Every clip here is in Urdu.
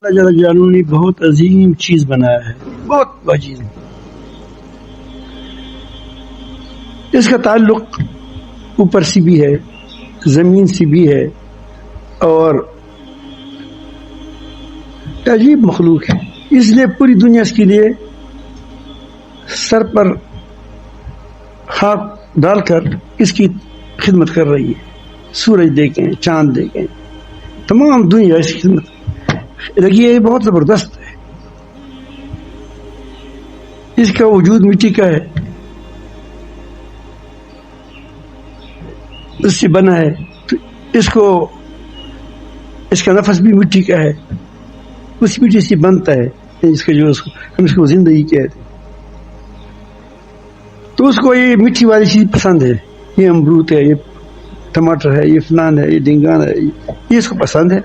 اللہ جل جلالہ نے بہت عظیم چیز بنایا ہے، بہت عظیم. اس کا تعلق اوپر سے بھی ہے، زمین سے بھی ہے، اور عجیب مخلوق ہے. اس لیے پوری دنیا اس کے لیے سر پر ہاتھ ڈال کر اس کی خدمت کر رہی ہے. سورج دیکھیں، چاند دیکھیں، تمام دنیا اس کی خدمت. دیکھیے یہ بہت زبردست ہے. اس کا وجود مٹی کا ہے، اس سے بنا ہے، تو اس کا نفس بھی مٹی کا ہے، اس مٹی سے بنتا ہے. اس کا جو ہم اس کو زندگی کہتے ہیں. تو اس کو یہ مٹی والی چیز پسند ہے. یہ امرود ہے، یہ ٹماٹر ہے، یہ فلان ہے، یہ ڈنگان ہے، یہ اس کو پسند ہے.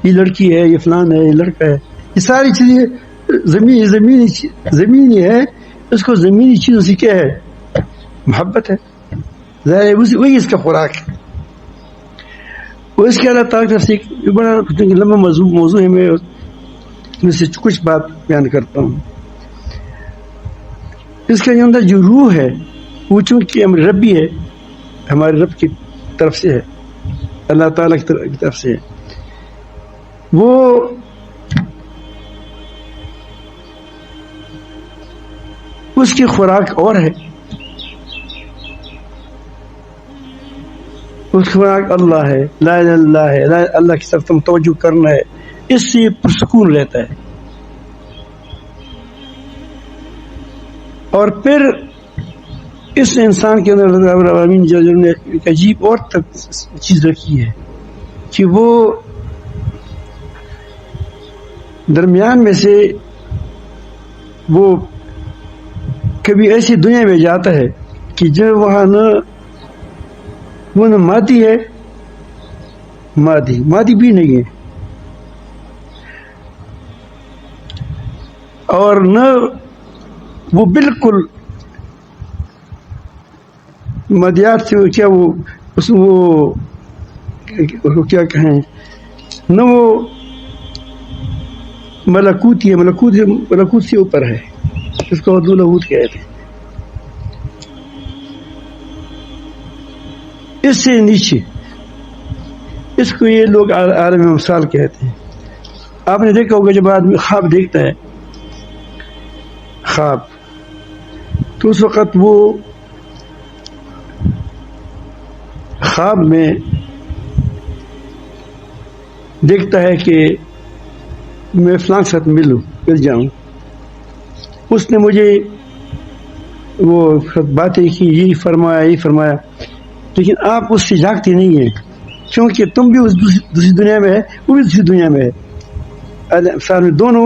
یہ لڑکی ہے، یہ فلان ہے، یہ لڑکا ہے. یہ ساری چیزیں زمینی ہے. اس کو زمینی چیزوں سے کیا ہے؟ محبت ہے. ظاہر وہی اس کا خوراک ہے. وہ اس کے اللہ تعالیٰ کی طرف سے بڑا لمبا موضوع ہے. میں سے کچھ بات بیان کرتا ہوں. اس کے اندر جو روح ہے وہ چونکہ ہم ربی ہے، ہمارے رب کی طرف سے ہے، اللہ تعالیٰ کی طرف سے ہے. وہ اس کی خوراک اور ہے. اس کی خوراک اللہ ہے، لا الہ الا اللہ ہے. اللہ کی طرف تم توجہ کرنا ہے، اس سے پرسکون رہتا ہے. اور پھر اس انسان کے اندر اللہ رب العالمین نے ایک عجیب اور چیز رکھی ہے کہ وہ درمیان میں سے وہ کبھی ایسی دنیا میں جاتا ہے کہ جو وہاں وہ نہ مادی ہے، مادی بھی نہیں ہے، اور نہ وہ بالکل مادیات سے کیا وہ کیا کہیں، نہ وہ ملکوت ہے، ملکوت سے اوپر ہے، اس کو اردو لاہوت کہتے ہیں. اس سے نیچے اس کو یہ لوگ عالم امثال کہتے ہیں. آپ نے دیکھا ہوگا جب آدمی خواب دیکھتا ہے، خواب، تو اس وقت وہ خواب میں دیکھتا ہے کہ میں فلاں کے ساتھ مل جاؤں، اس نے مجھے وہ باتیں کی، یہی فرمایا، لیکن آپ اس سے جاگتے نہیں ہیں، کیونکہ تم بھی اس دوسری دنیا میں ہے، وہ بھی دوسری دنیا میں ہے. سامنے دونوں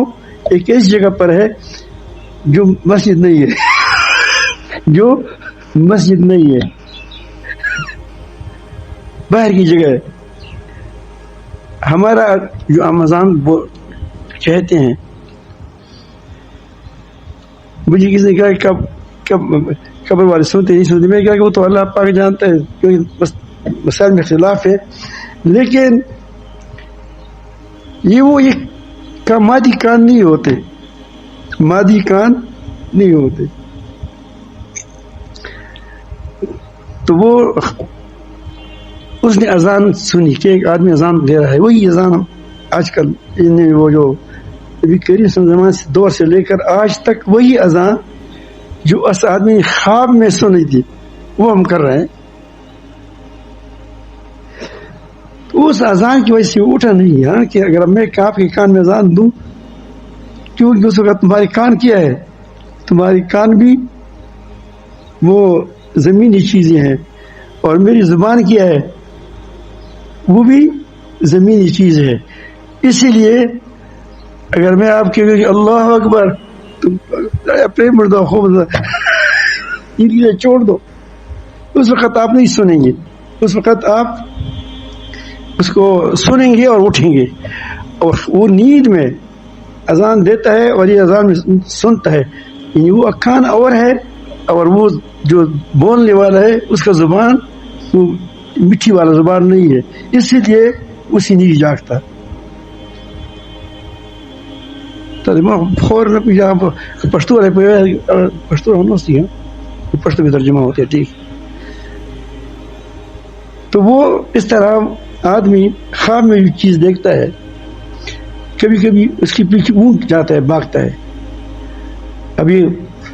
ایک ایسی جگہ پر ہے جو مسجد نہیں ہے، باہر کی جگہ ہے. ہمارا جو اذان کہتے ہیں، مجھے کسی نے کہا کب قبر والے سنتے نہیں سنتے، میں کہا کہ وہ تو اللہ پاک جانتا ہے، کیونکہ مسائل میں اختلاف ہے. لیکن یہ مادی کان نہیں ہوتے. تو وہ اس نے اذان سنی کہ ایک آدمی اذان دے رہا ہے. وہی اذان آج کل وہ جو نبی کریم صلی اللہ علیہ وسلم دور سے لے کر آج تک وہی اذان جو اس آدمی خواب میں سنی تھی وہ ہم کر رہے ہیں. تو اس اذان کی وجہ سے اٹھا نہیں ہے کہ اگر میں آپ کے کان میں اذان دوں، کیونکہ اس وقت تمہاری کان کیا ہے؟ تمہاری کان بھی وہ زمینی چیزیں ہیں، اور میری زبان کیا ہے؟ وہ بھی زمینی چیز ہے. اسی لیے اگر میں آپ کے اللہ اکبر، تم اپنے مردہ خوب یہ چھوڑ دو، اس وقت آپ نہیں سنیں گے. اس وقت آپ اس کو سنیں گے اور اٹھیں گے، اور وہ نیند میں اذان دیتا ہے اور یہ اذان میں سنتا ہے. یعنی وہ کان اور ہے، اور وہ جو بولنے والا ہے اس کا زبان وہ میٹھی والا زبان نہیں ہے، اسی لیے اسی نہیں جاگتا. دماغ فوراً پشتو والے پشتو ہوتی ہیں پشتو میں ترجمہ ہوتے ہیں ٹھیک. تو وہ اس طرح آدمی خواب میں جو چیز دیکھتا ہے کبھی کبھی اس کے پیچھے اونٹ جاتا ہے بھاگتا ہے. ابھی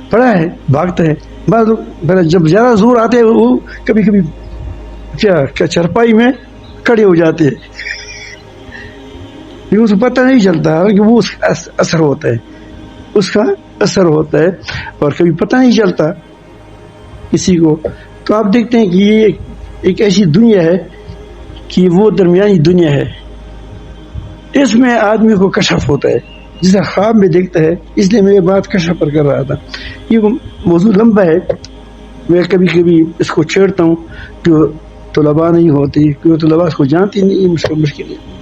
پڑا ہے بھاگتا ہے بعض جب زیادہ زور آتے ہیں وہ کبھی کبھی کیا چرپائی میں کھڑے ہو جاتے ہیں لیکن اس کو پتہ نہیں چلتا کہ وہ اس کا اثر ہوتا ہے اس کا اثر ہوتا ہے اور کبھی پتہ نہیں چلتا کسی کو. تو آپ دیکھتے ہیں کہ یہ ایک ایسی دنیا ہے کہ وہ درمیانی دنیا ہے. اس میں آدمی کو کشف ہوتا ہے جسے خواب میں دیکھتا ہے. اس لیے میں یہ بات کشف پر کر رہا تھا. یہ موضوع لمبا ہے میں کبھی کبھی اس کو چھیڑتا ہوں جو طلباء نہیں ہوتی کیونکہ طلباء اس کو جانتی نہیں.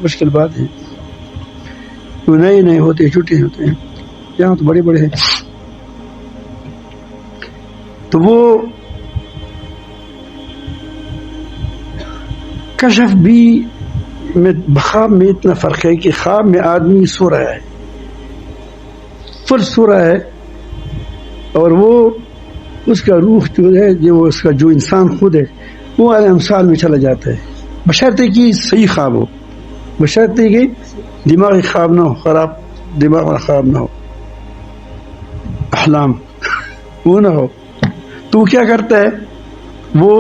مشکل بات ہے وہ نئے ہوتے ہیں چھوٹے ہوتے ہیں یہاں تو بڑے بڑے ہیں. تو وہ کشف بھی میں خواب میں اتنا فرق ہے کہ خواب میں آدمی سو رہا ہے فل سو رہا ہے اور وہ اس کا روح جو ہے اس کا جو انسان خود ہے وہ عالم امثال میں چلا جاتا ہے بشرطے کہ صحیح خواب ہو بشرطے کہ دماغی خواب نہ ہو خراب دماغ میں خواب نہ ہو احلام وہ نہ ہو. تو وہ کیا کرتا ہے وہ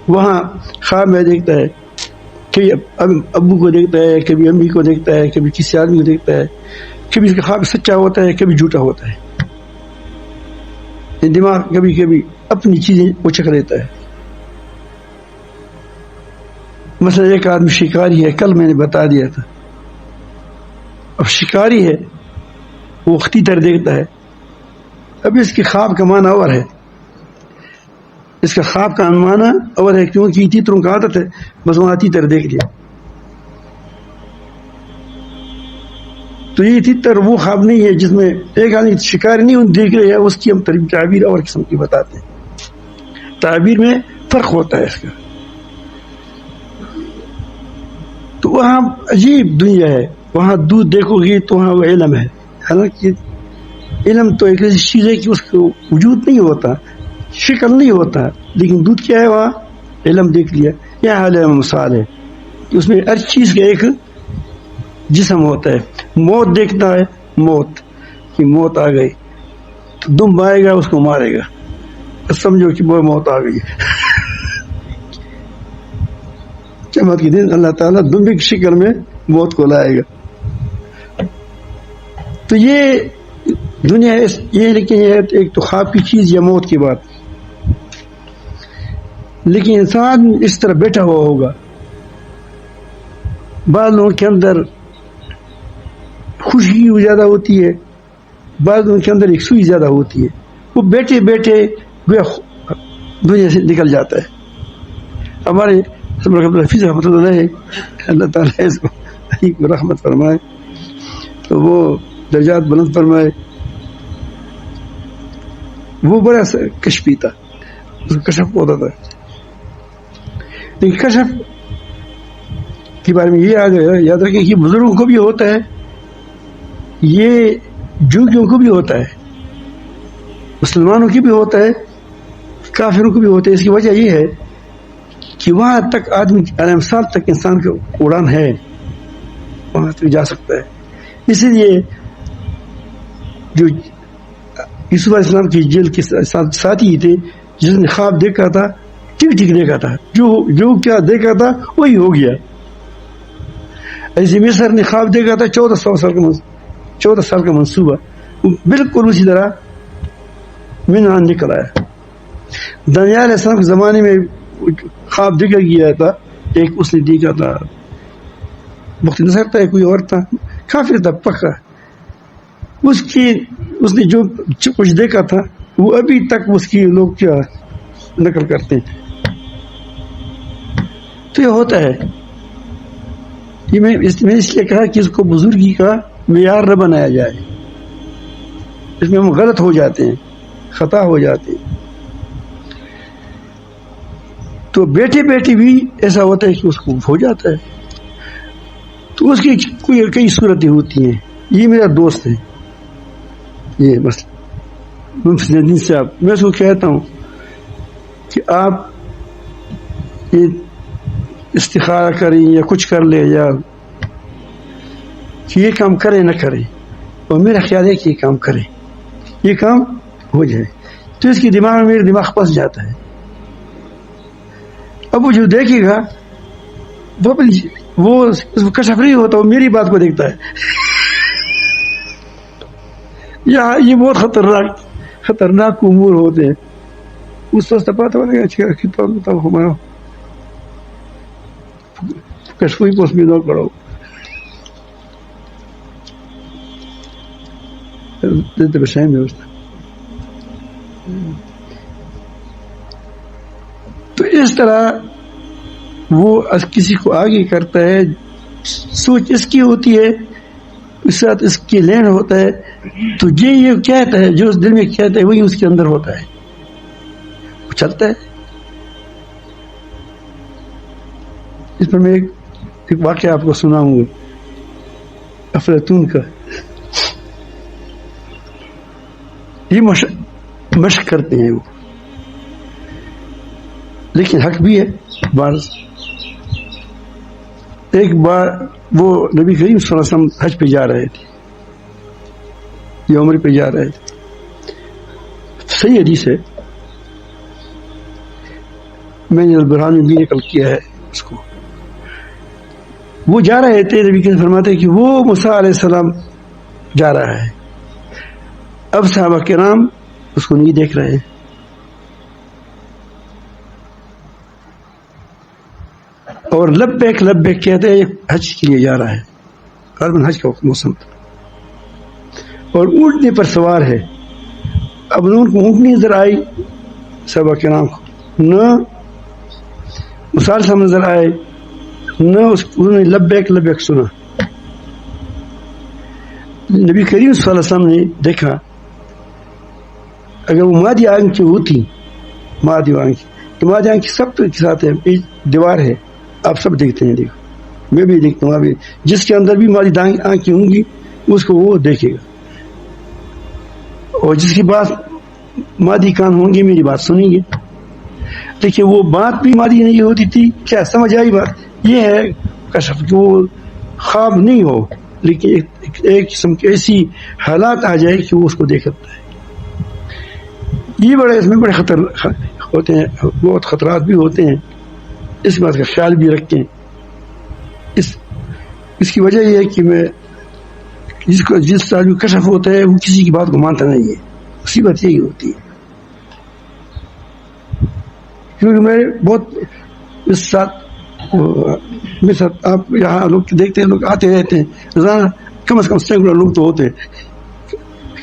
وہاں خواب میں دیکھتا ہے کبھی ابو کو دیکھتا ہے کبھی امی کو دیکھتا ہے کبھی کسی آدمی کو دیکھتا ہے. کبھی اس کا خواب سچا ہوتا ہے کبھی جھوٹا ہوتا ہے. دماغ کبھی کبھی اپنی چیزیں اچک لیتا ہے. مثلا ایک آدمی شکاری ہے کل میں نے بتا دیا تھا. اب شکاری ہے وہ وقتی تر دیکھتا ہے. اب اس کے خواب کا معنی اور ہے اس کا خواب کا معنی اور ہے کیونکہ تیتروں کا عادت ہے بس وہاں تیتر دیکھ لیا. تو یہ تیتر وہ خواب نہیں ہے جس میں ایک آدمی شکاری نہیں دیکھ رہے ہیں اس کی ہم تعبیر اور قسم کی بتاتے ہیں. تعبیر میں فرق ہوتا ہے اس کا. تو وہاں عجیب دنیا ہے وہاں دودھ دیکھو گی تو وہاں وہ علم ہے. حالانکہ علم تو ایک ایسی چیز ہے کہ اس کو وجود نہیں ہوتا شکل نہیں ہوتا لیکن دودھ کیا ہے وہاں علم دیکھ لیا. یہ حال مثال ہے کہ اس میں ہر چیز کا ایک جسم ہوتا ہے. موت دیکھتا ہے موت کہ موت آ گئی تو دم آئے گا اس کو مارے گا سمجھو کہ وہ موت آ گئی. قیامت کے دن اللہ تعالیٰ دم کی شکل میں موت کو لائے گا. تو یہ دنیا یہ لیکن ایک تو خواب کی چیز یا موت کی بات. لیکن انسان اس طرح بیٹھا ہوا ہوگا. بعض لوگوں کے اندر خوشی زیادہ ہوتی ہے بعض لوگوں کے اندر ایک سوئی زیادہ ہوتی ہے. وہ بیٹھے بیٹھے دنیا سے نکل جاتا ہے. ہمارے حفیظ رحمۃ اللہ اللہ تعالیٰ اس کو رحمت فرمائے تو وہ درجات بلند فرمائے. وہ بڑا کشفی تھا اس کو کشف ہوتا تھا. لیکن کشف کے بارے میں یہ یاد رکھیں کہ بزرگوں کو بھی ہوتا ہے یہ جوگیوں کو بھی ہوتا ہے مسلمانوں کی بھی ہوتا ہے کافروں کو بھی ہوتا ہے. اس کی وجہ یہ ہے کہ وہاں تک آدمی عالم سال تک انسان کا اڑان ہے وہاں تک جا سکتا ہے. اسی لیے جو یوسف علیہ السلام کی جیل کے ساتھی تھے جس نے خواب دیکھا تھا ٹھیک دیکھا تھا جو کیا دیکھا تھا وہی ہو گیا. ایسے مصر نے خواب دیکھا تھا 14 سال کا منصوبہ بالکل اسی طرح مینان نکل آیا. دانیال علیہ السلام کے زمانے میں خواب دیکھا گیا تھا ایک اس نے دیکھا تھا وقت نظر تھا کوئی اور تھا کافر تھا پکا. اس نے جو کچھ دیکھا تھا وہ ابھی تک اس کی لوگ کیا نقل کرتے ہیں. تو یہ ہوتا ہے یہ میں اس لیے کہا کہ اس کو بزرگی کا معیار نہ بنایا جائے. اس میں ہم غلط ہو جاتے ہیں خطا ہو جاتے ہیں. تو بیٹھے بیٹھے بھی ایسا ہوتا ہے کہ اس کو ہو جاتا ہے. تو اس کی کئی صورتیں ہوتی ہیں. یہ میرا دوست ہے یہ مسئلہ مفتی الدین صاحب. میں اس کو کہتا ہوں کہ آپ یہ استخارہ کریں یا کچھ کر لیں یا کہ یہ کام کرے نہ کرے, اور میرا خیال ہے کہ یہ کام کرے, یہ کام ہو جائے. تو اس کی دماغ میں میرا دماغ پھنس جاتا ہے. اب وہ جو دیکھے گا وہ اس کو کشف نہیں ہوتا, وہ میری بات کو دیکھتا ہے. یہ بہت خطرناک امور ہوتے ہیں. اس وقت پتہ ہوگا ہمارا کشفی پوس میں نہ کرو تو اس طرح وہ کسی کو آگے کرتا ہے. سوچ اس کی ہوتی ہے, اس ساتھ اس کی لین ہوتا ہے. تو یہ کہتا ہے, جو اس دل میں کہتا ہے وہی اس کے اندر ہوتا ہے, وہ چلتا ہے. اس پر میں ایک واقعہ آپ کو سناؤں گا افلاطون کا. یہ مشق کرتے ہیں وہ, لیکن حق بھی ہے. ایک بار وہ نبی کریم صلی اللہ علیہ وسلم حج پہ جا رہے تھے, یہ عمرے پہ جا رہے تھے. صحیح حدیث ہے, میں نے البرہان میں بھی نقل کیا ہے اس کو. وہ جا رہے تھے, نبی کریم فرماتے ہیں کہ وہ موسیٰ علیہ السلام جا رہا ہے. اب صحابہ کرام اس کو نہیں دیکھ رہے ہیں. اور لبیک کہتے ہیں حج کے لیے جا رہا ہے, غالباً حج کا موسم, اور اونٹنے پر سوار ہے. اب ان کو اونٹنی نظر آئی صحابہ کرام کو, نہ موسیٰ علیہ السلام نظر آئے, نہ انہوں نے لبیک سنا. نبی کریم صلی اللہ علیہ وسلم نے دیکھا, اگر وہ مادی آنکھ کی ہوتی, مادی آنکھ تو مادی آنکھ سب کے ساتھ ہے, دیوار ہے, آپ سب دیکھتے ہیں. دیکھو میں بھی دیکھتا ہوں, ابھی جس کے اندر بھی مادی آنکھیں ہوں گی اس کو وہ دیکھے گا, اور جس کی بات مادی کان ہوں گے میری بات سنیں گے. لیکن وہ بات بھی مادی نہیں ہوتی تھی. کیا سمجھ آئی بات؟ یہ ہے کشف کہ وہ خواب نہیں ہو, لیکن ایک قسم کی ایسی حالات آ جائے کہ وہ اس کو دیکھتا ہے. یہ اس میں بڑے خطر ہوتے ہیں, بہت خطرات بھی ہوتے ہیں. اس بات کا خیال بھی رکھیں. اس کی وجہ یہ ہے کہ میں جس آدمی کشف ہوتا ہے وہ کسی کی بات کو مانتا نہیں ہے. اسی بات یہی ہوتی ہے, کیونکہ میں بہت اس ساتھ میرے ساتھ آپ یہاں لوگ دیکھتے ہیں, لوگ آتے رہتے ہیں روزانہ, کم از کم سینکڑوں لوگ تو ہوتے ہیں,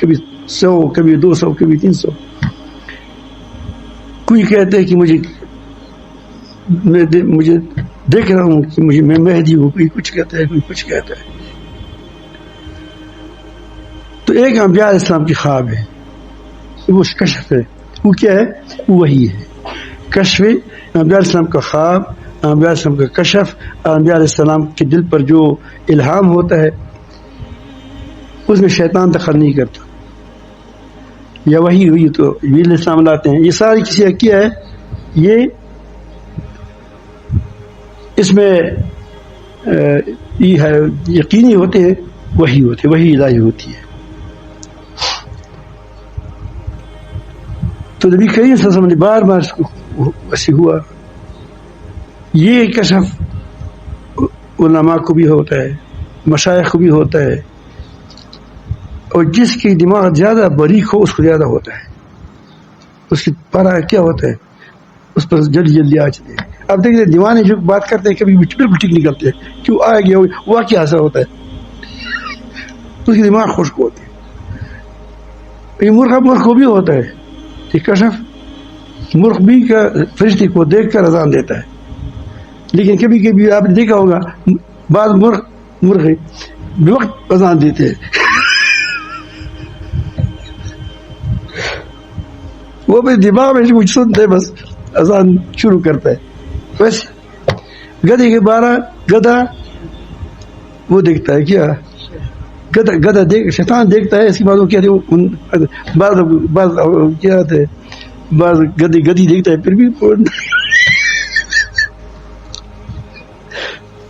کبھی 100, کبھی 200, کبھی 300. کوئی کہتے ہیں کہ مجھے دیکھ رہا ہوں کہ میں مہدی ہوں, کوئی کچھ کہتا ہے, کوئی کچھ کہتا ہے. تو ایک انبیاء علیہ السلام کی خواب ہے, وہ کشف ہے. وہ کیا ہے؟ وہی ہے کشف. انبیاء علیہ السلام کا خواب, انبیاء علیہ السلام کا کشف, انبیاء علیہ السلام کے دل پر جو الہام ہوتا ہے اس میں شیطان دخل نہیں کرتا, یا وہی ہوئی تو جبریل السلام لاتے ہیں. یہ ساری کسی کیا ہے, یہ اس میں یہ ہے یقینی ہوتے ہیں, وہی ہوتے, وہی الہی ہوتی ہے. تو نبی کریم صلی اللہ علیہ وسلم نے بار بار ایسے ہوا. یہ کشف علماء کو بھی ہوتا ہے, مشائخ کو بھی ہوتا ہے, اور جس کی دماغ زیادہ باریک ہو اس کو زیادہ ہوتا ہے. اس کی پارا کیا ہوتا ہے, اس پر جلدی آ جاتے ہیں. اب دیکھتے دیوانے جو بات کرتے ہیں کبھی بالکل ٹھیک نکلتے ہیں, کیوں آ گیا وہ کیا ایسا ہوتا ہے, اس کی دماغ خشک ہوتی ہے. یہ مرغ کو بھی ہوتا ہے کہ کشف مرغ بھی کا فرشتے کو دیکھ کر اذان دیتا ہے. لیکن کبھی کبھی آپ نے دیکھا ہوگا بعض مرغ بے وقت اذان دیتے ہیں, وہ بھی دماغ میں کچھ سنتے بس اذان شروع کرتا ہے. بس گدھے کے 12 گدھا وہ دیکھتا ہے کیا گدھا شیطان دیکھتا ہے. اس کے بعد وہ کہتے ہیں بعض کیا ہے بعض گدی دیکھتا ہے پھر بھی.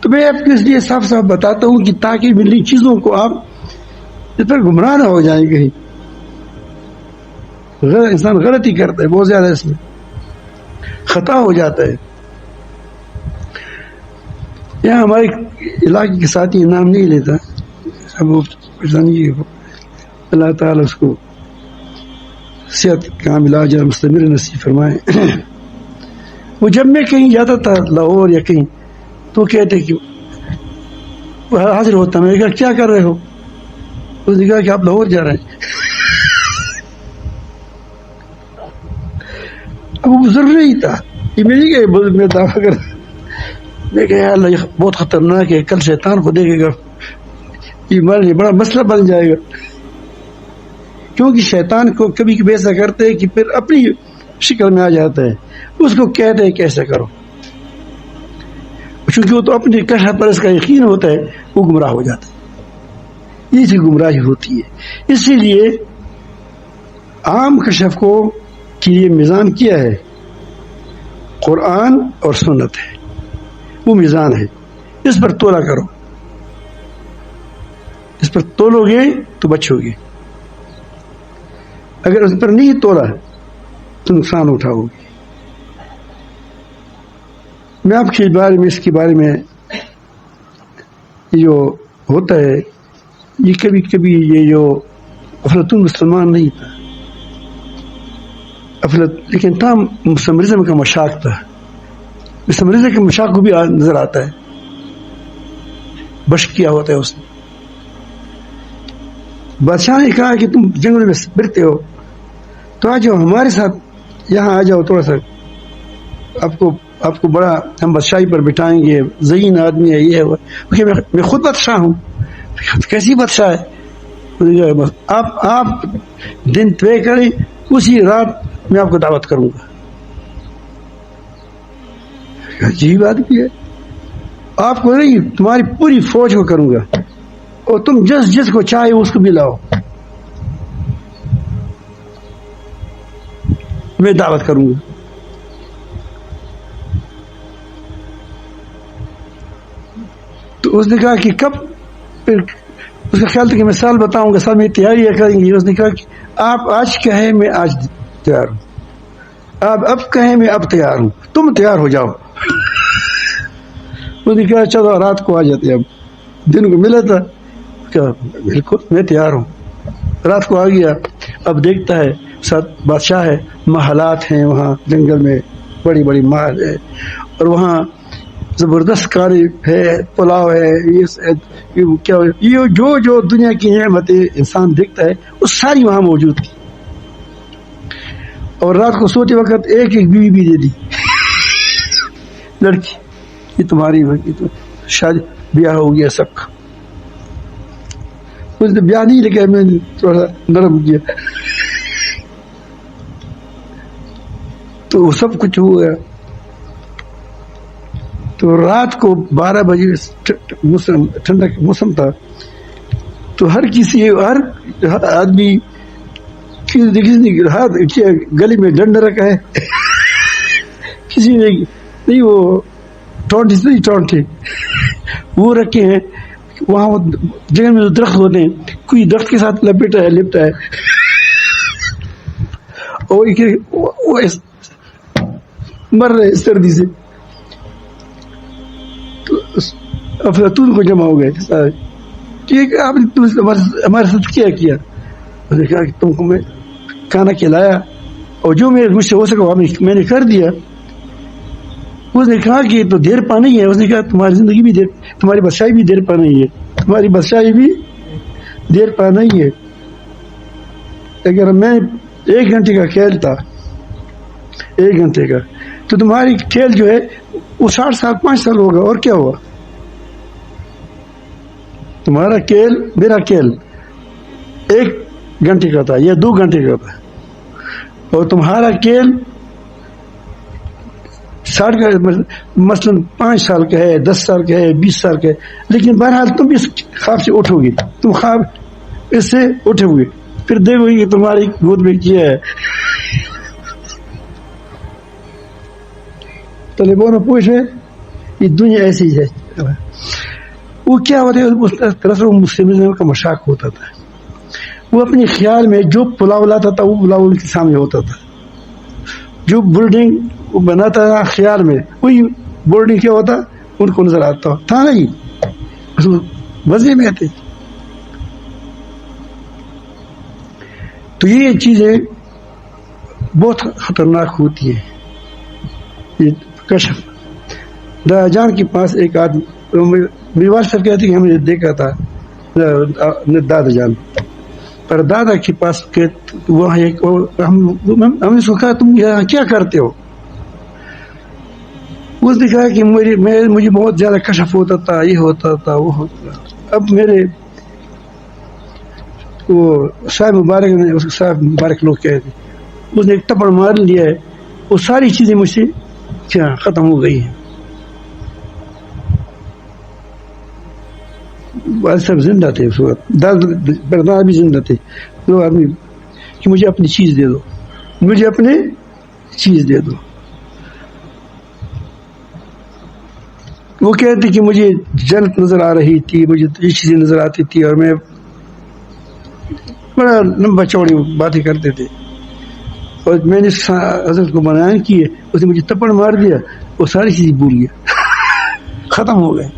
تو میں آپ کو اس لیے صاف صاف بتاتا ہوں کہ تاکہ ملی چیزوں کو آپ اس پر گمراہ نہ ہو جائیں کہیں. انسان غلطی کرتا ہے بہت زیادہ, اس میں خطا ہو جاتا ہے. یہاں ہمارے علاقے کے ساتھی نام نہیں لیتا, اب وہ اللہ تعالیٰ اس کو صحت کاملہ اجر مستمر نصیب فرمائے. وہ جب میں کہیں جاتا تھا لاہور یا کہیں تو کہتے کہ حاضر ہوتا, میں نے کہا کیا کر رہے ہو؟ اس نے کہا کہ آپ لاہور جا رہے ہیں. اب وہ ضرور نہیں تھا, یہ میری کہ میں دعویٰ کر, میں کہا یا اللہ یہ بہت خطرناک ہے, کل شیطان کو دیکھے گا, یہ ہمارے لیے بڑا مسئلہ بن جائے گا. کیونکہ شیطان کو کبھی کبھی ایسا کرتے ہیں کہ پھر اپنی شکل میں آ جاتا ہے, اس کو کہتے ہیں کہ ایسا کرو, چونکہ وہ تو اپنی کشف پر اس کا یقین ہوتا ہے, وہ گمراہ ہو جاتا ہے. یہ سی گمراہی ہوتی ہے. اسی لیے عام کشف کو کے لیے میزان کیا ہے؟ قرآن اور سنت ہے, وہ میزان ہے. اس پر تولا کرو, اس پر تولو گے تو بچو گے. اگر اس پر نہیں تولا تو نقصان اٹھاؤ گے. میں آپ کے بارے میں اس کے بارے میں جو ہوتا ہے, یہ کبھی کبھی یہ جو افلاطون مسلمان نہیں تھا, لیکن تھا مسلمانزم کا مشاق تھا. مسلمانزم کے مشاق کو بھی نظر آتا ہے, بشق کیا ہوتا ہے اس نے. بادشاہ نے کہا کہ تم جنگل میں پھرتے ہو تو آ جاؤ ہمارے ساتھ, یہاں آ جاؤ تھوڑا سا, آپ کو بڑا ہم بادشاہی پر بٹھائیں گے, ذہین آدمی ہے, یہ ہے وہ. میں خود بادشاہ ہوں. کیسی بادشاہ ہے؟ آپ دن طے کریں, اسی رات میں آپ کو دعوت کروں گا. عجیب آدمی ہے. آپ کو نہیں, تمہاری پوری فوج کو کروں گا, اور تم جس کو چاہے اس کو بھی لاؤ, میں دعوت کروں گا. تو اس نے کہا کہ کب؟ پھر اس کا خیال تھا کہ میں سال بتاؤں گا, سال میں تیاریاں کریں گی. اس نے کہا کہ آپ آج کہیں میں آج تیار ہوں, آپ اب کہیں میں اب تیار ہوں, تم تیار ہو جاؤ. اس نے کہا چلو رات کو آ جاتے. اب دن کو ملا تھا, بالکل میں تیار ہوں. رات کو آ گیا. اب دیکھتا ہے ساتھ بادشاہ ہے, محلات ہیں وہاں جنگل میں, بڑی بڑی محل ہے, اور وہاں زبردست کاری ہے, پلاؤ ہے, یہ کیا یہ جو دنیا کی نعمتیں انسان دیکھتا ہے وہ ساری وہاں موجود تھی. اور رات کو سوتے وقت ایک بیوی بھی دے دی لڑکی, یہ تمہاری شادی بیاہ ہو گیا سب کا. اس نے بیاہ نہیں لکھا, میں نے تھوڑا نرم کیا تو سب کچھ ہو گیا. تو رات کو 12 بجے ٹھنڈا موسم تھا, تو ہر آدمی گلی میں ڈنڈا رکھا ہے, کسی نے نہیں وہ ٹونٹے وہ رکھے ہیں. وہاں وہ جگہ میں درخت ہوتے ہیں, کوئی درخت کے ساتھ لپٹا ہے اور مر رہے سردی سے. تو افلاطون کو جمع ہو گئے سارے, ٹھیک ہے آپ نے ہمارے ساتھ کیا؟ اس نے کہا کہ تم کو میں کھانا کھلایا, اور جو مجھ سے ہو سکا میں نے کر دیا. اس نے کہا کہ تو دیر پا نہیں ہے. اس نے کہا تمہاری زندگی بھی تمہاری بادشاہی بھی دیر پا نہیں ہے, تمہاری بادشاہی بھی دیر پا نہیں ہے. اگر میں 1 گھنٹے کا کھیل تھا, 1 گھنٹے کا, تو تمہاری کھیل جو ہے وہ 60 سال 5 سال ہوگا. اور کیا ہوا؟ تمہارا کھیل میرا کھیل 1 گھنٹے کا تھا یا 2 گھنٹے کا تھا, اور تمہارا کھیل 60 کا مثلاً 5 سال کا ہے، 10 سال کا ہے، 20 سال کا ہے، لیکن بہرحال تم اس خواب سے اٹھو گے، تم خواب اس سے اٹھو گے، پھر دیکھو گے کہ تمہاری گود میں کیا ہے. طالبان پوچھ ہے یہ دنیا ایسی ہے. وہ کیا ہوتا ہے اس طرح سے مسلم کا مشاق ہوتا تھا. وہ اپنے خیال میں جو پلاؤ لاتا تھا وہ پلاؤ ان کے سامنے ہوتا تھا. جو بلڈنگ وہ بناتا تھا خیال میں وہی بلڈنگ کیا ہوتا ان کو نظر آتا تھا نہیں، مزے میں تھے. تو یہ چیزیں بہت خطرناک ہوتی ہیں. یہ کشف دادا جان کے پاس ایک آدمی، میری والد صاحب کہتے کہ ہم نے دیکھا تھا دادا جان پر دادا کے پاس وہاں ایک ہم نے سوچا تم یہاں کیا کرتے ہو. اس نے کہا کہ مجھے بہت زیادہ کشف ہوتا تھا، یہ ہوتا تھا وہ ہوتا تھا. اب میرے وہ صاحب مبارک نے، اس صاحب مبارک لوگ کہتے اس نے ایک تپڑ مار لیا ہے، وہ ساری چیزیں مجھ سے کیا ختم ہو گئی ہیں. والد صاحب زندہ تھے اس وقت، دادا بھی زندہ تھے. دو آدمی کہ مجھے اپنی چیز دے دو، مجھے اپنی چیز دے دو. وہ کہتے کہ مجھے جنت نظر آ رہی تھی، مجھے یہ چیزیں نظر آتی تھی، اور میں بڑا لمبا چوڑی باتیں کرتے تھے. اور میں نے حضرت کو بیان کیے، اس نے مجھے تپڑ مار دیا، وہ ساری چیزیں بھول گیا، ختم ہو گئے.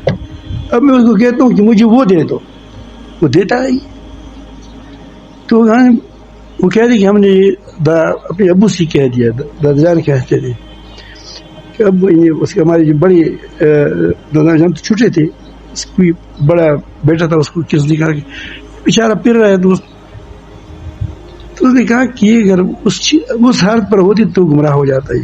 اب میں اس کو کہتا ہوں کہ مجھے وہ دے دو، وہ دیتا ہے. تو وہ کہتے کہ ہم نے اپنے ابو سے کہہ دیا، دادا جان کہتے تھے کہ اب اس کے ہمارے جو بڑے دادا جان تو چھوٹے تھے، اس کو بڑا بیٹا تھا، اس کو کس نے کہا کہ بیچارہ پھر رہا ہے. تو اس نے کہا کہ اگر اس حالت پر ہوتی تو گمراہ ہو جاتا ہے،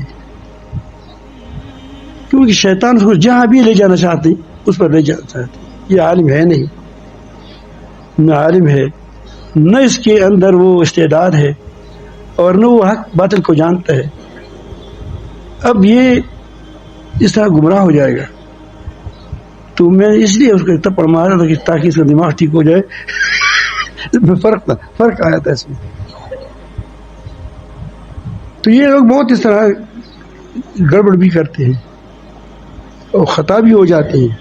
کیونکہ شیطان اس کو جہاں بھی لے جانا چاہتے اس پر لے جانا چاہتے. یہ عالم ہے نہیں، نہ عالم ہے، نہ اس کے اندر وہ استعداد ہے، اور نہ وہ حق باطل کو جانتا ہے. اب یہ اس طرح گمراہ ہو جائے گا. تو میں اس لیے اس کو تپڑ مارا تھا کہ تاکہ اس کا دماغ ٹھیک ہو جائے. فرق آیا تھا اس میں. تو یہ لوگ بہت اس طرح گڑبڑ بھی کرتے ہیں اور خطا بھی ہو جاتے ہیں،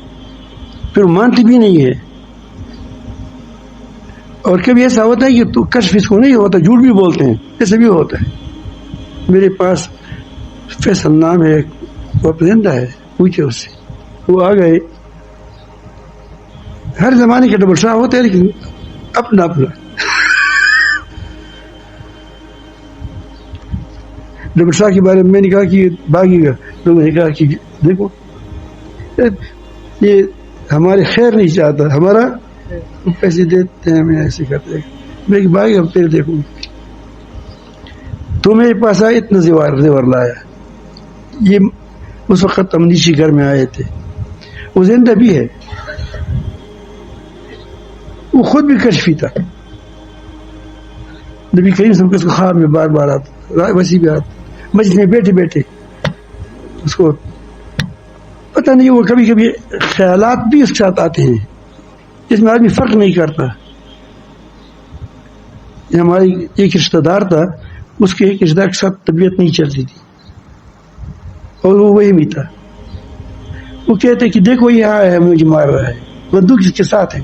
پھر مانتے بھی نہیں ہے. اور کبھی ایسا ہوتا ہے کہ تو کشف اس کو نہیں ہوتا، جھوٹ بھی بولتے ہیں، ایسا بھی ہوتا ہے. میرے پاس فیصل نام ہے، وہ زندہ ہے، پوچھے اس سے. وہ آ گئے. ہر زمانے کے ڈبل شاہ ہوتے ہیں لیکن اپنا اپنا. ڈبل شاہ کے بارے میں میں نے کہا کہ باغی کا، لوگوں نے کہا کہ دیکھو یہ ہمارے خیر نہیں چاہتا، ہمارا پیسے دیتے ہیں ہمیں ایسے کرتے ہیں. میں کہ بھائی اب پھر دیکھوں تو میرے پاس آئے، اتنا زیور لایا. یہ اس وقت ہم نیچے گھر میں آئے تھے. وہ زندہ بھی ہے، وہ خود بھی کشفی تھا. نبی کریم صلی اللہ علیہ وسلم کے خواب میں بار بار آتا، ویسی بھی آتا. مسجد میں بیٹھے بیٹھے اس کو پتہ نہیں، وہ کبھی کبھی خیالات بھی اس کے ساتھ آتے ہیں جس میں آدمی فرق نہیں کرتا. ہماری ایک رشتہ دار تھا، اس کے ایک رشتہ دار کے ساتھ طبیعت نہیں چلتی تھی اور وہ وہی بھی تھا. وہ کہتے کہ دیکھو یہ آیا ہے مجھے مار رہا ہے، بندوق اس کے ساتھ ہے.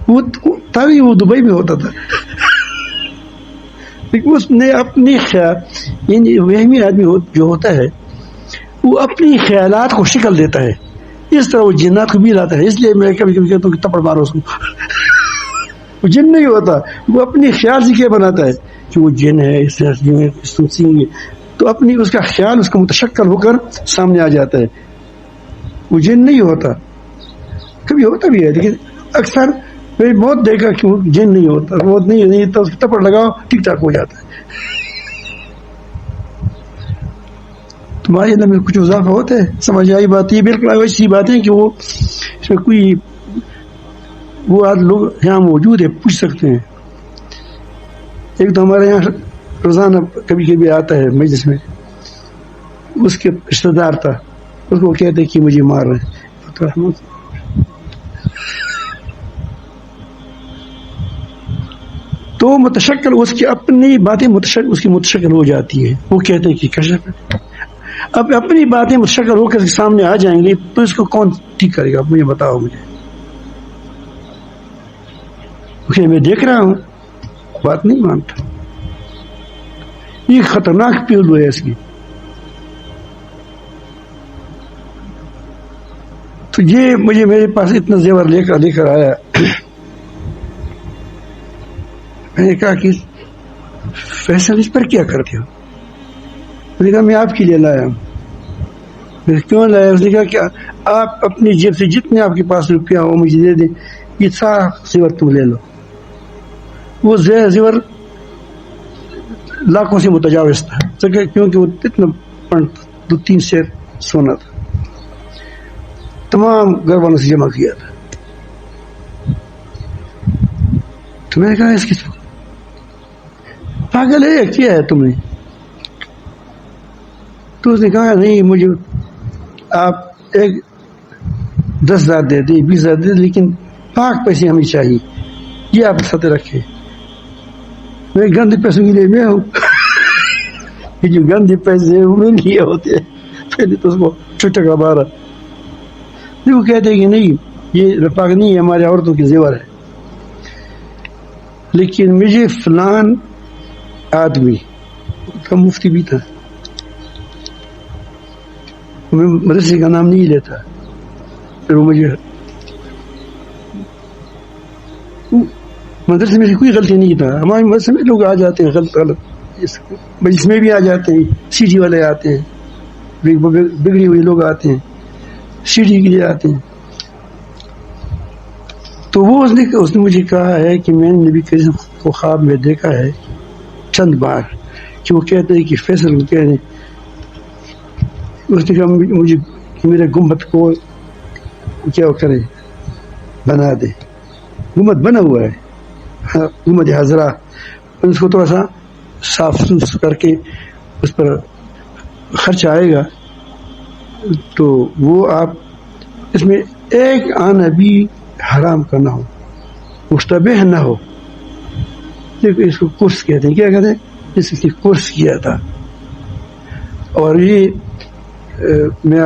وہ تبھی وہ دبئی میں ہوتا تھا. لیکن اس نے اپنی خیال، یعنی وہمی آدمی جو ہوتا ہے وہ اپنی خیالات کو شکل دیتا ہے. اس طرح وہ جنات کو بھی لاتا ہے. اس لیے میں کبھی کبھی کہتا ہوں کہ تپڑ مارو اس کو. وہ جن نہیں ہوتا، وہ اپنی خیال سے کیا بناتا ہے کہ وہ جن ہے، اس طرح تو اپنی اس کا خیال اس کا متشکل ہو کر سامنے آ جاتا ہے. وہ جن نہیں ہوتا، کبھی ہوتا بھی ہے لیکن اکثر میں بہت دیکھا کہ وہ جن نہیں ہوتا، بہت نہیں تو اس تپڑ لگاؤ ٹھیک ٹھاک ہو جاتا ہے. تمہارے اندر میں کچھ اضافہ ہوتا ہے، سمجھ آئی بات. یہ بالکل ایسی بات ہے کہ وہ اس میں کوئی وہ آج لوگ یہاں موجود ہے، پوچھ سکتے ہیں. ایک تو ہمارے یہاں روزانہ کبھی کبھی آتا ہے مجلس میں، اس کے رشتہ دار تھا، اس کو کہتے کہ مجھے مار رہے ہیں. تو متشکل اس کی اپنی باتیں اس کی متشکل ہو جاتی ہے. وہ کہتے ہیں کہ کشف ہے. اب اپنی باتیں متشکل ہو کر سامنے آ جائیں گی تو اس کو کون ٹھیک کرے گا؟ مجھے بتاؤ. مجھے میں دیکھ رہا ہوں بات نہیں مانتا. یہ خطرناک پہلو ہے اس کی. تو یہ مجھے میرے پاس اتنا زیور لے کر آیا. میں نے کہا کہ فیصل اس پر کیا کرتے ہو؟ میں نے کہا میں آپ کے لیے لایا ہوں. میں نے کیوں لایا؟ اس نے کہا کہ آپ اپنی جیب سے جتنے آپ کے پاس روپیہ ہو مجھے دے دیں، یہ سارا زیور تم لے لو. وہ زیور لاکھوں سے متجاوز تھا کیونکہ وہ اتنا 2-3 سیر سونا تھا. تمام گھر والوں سے جمع کیا تھا. تو میں نے کہا اس کی پاگل ہے کیا ہے تم نے؟ تو اس نے کہا نہیں، مجھے آپ 10,000 دے دیں، 20,000 دے دیں، لیکن پاک پیسے ہمیں چاہیے، یہ آپ ساتھ رکھے. میں گندے پیسوں کے لیے میں ہوں. یہ جو گندے پیسے ہیں وہ میرے لیے ہوتے ہیں. پہلے تو اس کو چھٹکا مارا. وہ کہتے ہیں کہ نہیں یہ پاک نہیں ہے، ہمارے عورتوں کی زیور ہے. لیکن مجھے فلان آدمی کا مفتی بھی تھا، میں مدرسے کا نام نہیں لیتا، پھر وہ مجھے مدرسے میں کوئی غلطی نہیں تھا. ہمارے مدرسے میں لوگ آ جاتے ہیں غلط مجلس میں بھی آ جاتے ہیں، سی ڈی والے آتے ہیں، بگڑی ہوئے لوگ آتے ہیں، سی ڈی کے لیے آتے ہیں. تو وہ اس نے مجھے کہا ہے کہ میں نے نبی کریم کو خواب میں دیکھا ہے چند بار کہ وہ کہتے ہیں کہ فیصل کو کہہ دیں. اس نے کہا مجھے میرے گنبد کو کیا کرے، بنا دے. گنبد بنا ہوا ہے، گنبد حضرا، اس کو تھوڑا سا صاف ستھرا کر کے اس پر خرچ آئے گا تو وہ آپ اس میں ایک آنا بھی حرام کا نہ ہو، مشتبہ نہ ہو. دیکھو اس کو کورس کہتے ہیں. کیا کہتے ہیں؟ اس کی کورس کیا تھا. اور یہ میں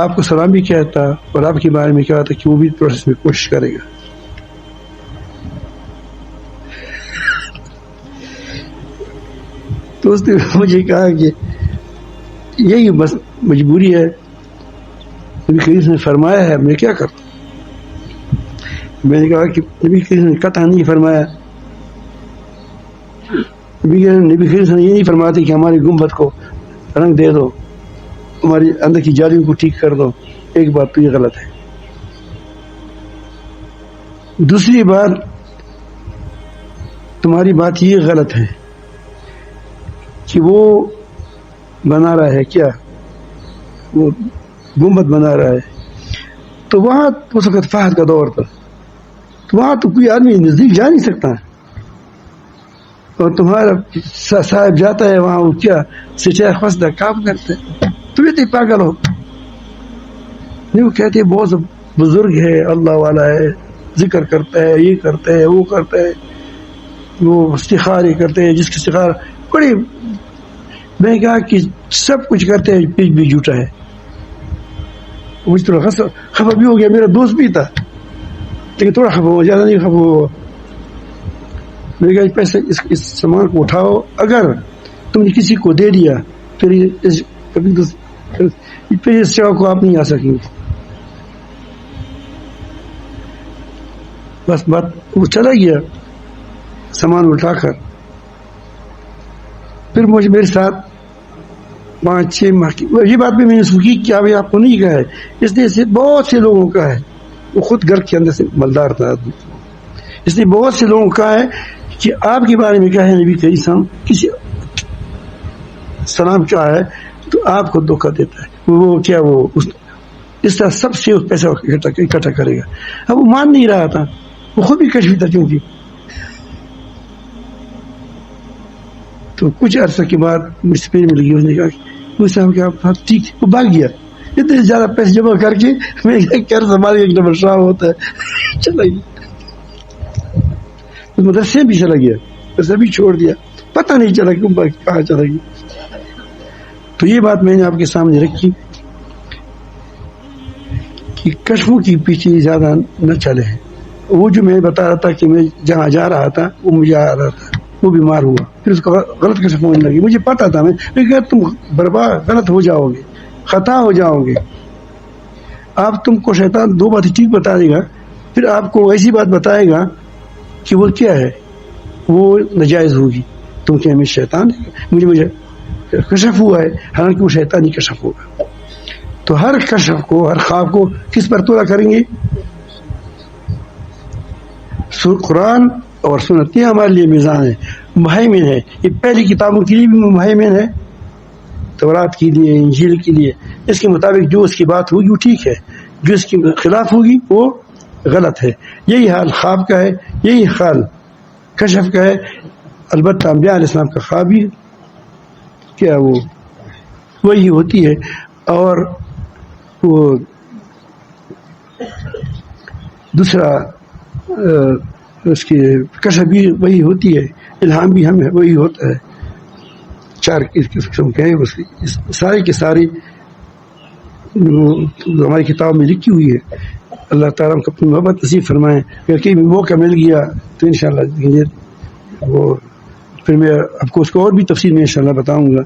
آپ کو سلام بھی کیا تھا اور آپ کے بارے میں کہا تھا کہ وہ بھی پروسیس میں کوشش کرے گا. تو اس نے مجھے کہا کہ یہی بس مجبوری ہے، نبی کریم نے فرمایا ہے، میں کیا کروں؟ میں نے کہا کہ نبی کریم نے قطع نہیں فرمایا. نبی کریم نے یہ نہیں فرماتے کہ ہماری گنبد کو رنگ دے دو، ہماری اندر کی جالیوں کو ٹھیک کر دو. ایک بات تو یہ غلط ہے. دوسری بات تمہاری بات یہ غلط ہے کہ وہ بنا رہا ہے، کیا وہ گنبد بنا رہا ہے. تو وہاں اس وقت فہد کا دور تھا، تو وہاں تو کوئی آدمی نزدیک جا نہیں سکتا. اور تمہارا صاحب جاتا ہے وہاں، وہ کیا سچائی خسدہ کام کرتے. تم اتنے پاگل ہو. نہیں، وہ کہتے بہت بزرگ ہے، اللہ والا ہے، ذکر کرتا ہے، یہ کرتا ہے، وہ کرتا ہے، وہ استخارے کرتے ہیں، جس کی استخار بڑی. میں نے کہا کہ سب کچھ کرتے ہیں، پیچ بھی جھوٹا ہے. مجھے تھوڑا خفا بھی ہو گیا، میرا دوست بھی تھا لیکن تھوڑا خفا ہو، زیادہ نہیں خفا ہوا. میں نے کہا پیسے اس سامان کو اٹھاؤ، اگر تم نے کسی کو دے دیا پھر اس جگہ کو آپ نہیں آ سکیں گے. بس بات وہ چلا گیا سامان اٹھا کر. پھر مجھے میرے ساتھ 5-6 ماہ کی یہ بات بھی میں نے سوچی کہ ابھی آپ کو نہیں کہا ہے، اس لیے سے بہت سے لوگوں کا ہے. وہ خود گھر کے اندر سے مالدار تھا آدمی، اس لیے بہت سے لوگوں کا ہے کہ آپ کے بارے میں کیا ہے نبی کریم صلی اللہ علیہ وسلم کسی سلام کیا ہے تو آپ کو دھوکہ دیتا ہے. وہ کیا وہ اس طرح سب سے پیسہ اکٹھا کرے گا. اب وہ مان نہیں رہا تھا، وہ خود بھی کشفی تھا. کیونکہ تو کچھ عرصے کے بعد مجھ سے مل گئی. اس نے کہا مجھ سے کہ آپ ٹھیک. وہ بھاگ گیا. اتنے زیادہ پیسے جمع کر کے میں قرض ہمارے ایک نمبر شاہ ہوتا ہے. چلا گیا. مدرسے بھی چلا گیا. مدرسے بھی چھوڑ دیا. پتہ نہیں چلا کہ کہاں چلا گیا. تو یہ بات میں نے آپ کے سامنے رکھی کہ کشفوں کی پیچھے زیادہ نہ چلے. وہ جو میں بتا رہا تھا کہ میں جہاں جا رہا تھا وہ مجھے آ رہا تھا, وہ بیمار ہوا, پھر اس کو غلط کشف ہونے لگی. مجھے پتا تھا, میں کہ تم برباد غلط ہو جاؤ گے, خطا ہو جاؤ گے. آپ تم کو شیطان دو باتیں ٹھیک بتا دے گا, پھر آپ کو ایسی بات بتائے گا کہ وہ کیا ہے, وہ ناجائز ہوگی. تم کہ ہمیں شیطان مجھے کشف ہوا ہے, حالانکہ وہ شیطانی کشف ہوگا. تو ہر کشف کو, ہر خواب کو کس پر تولا کریں گے؟ قرآن اور سنت یہ ہمارے لیے میزان ہے, مہیمن ہے. یہ پہلی کتابوں کے لیے بھی مہیمن ہے, تورات کے لیے, انجیل کے لیے. اس کے مطابق جو اس کی بات ہوگی وہ ٹھیک ہے, جو اس کے خلاف ہوگی وہ غلط ہے. یہی حال خواب کا ہے, یہی حال کشف کا ہے. البتہ انبیاء علیہ السلام کا خواب بھی کیا وہ وہی ہوتی ہے, اور وہ دوسرا اس کی کشف بھی وہی ہوتی ہے, الہام بھی ہمیں وہی ہوتا ہے. چار قسم کے ہیں اس کی, ساری کے ساری ہماری کتاب میں لکھی ہوئی ہے. اللہ تعالیٰ ہم کو اپنی محبت نصیب فرمائیں. اگر کہیں موقع مل گیا تو انشاءاللہ وہ پھر میں آپ کو اس کو اور بھی تفصیل میں انشاءاللہ بتاؤں گا.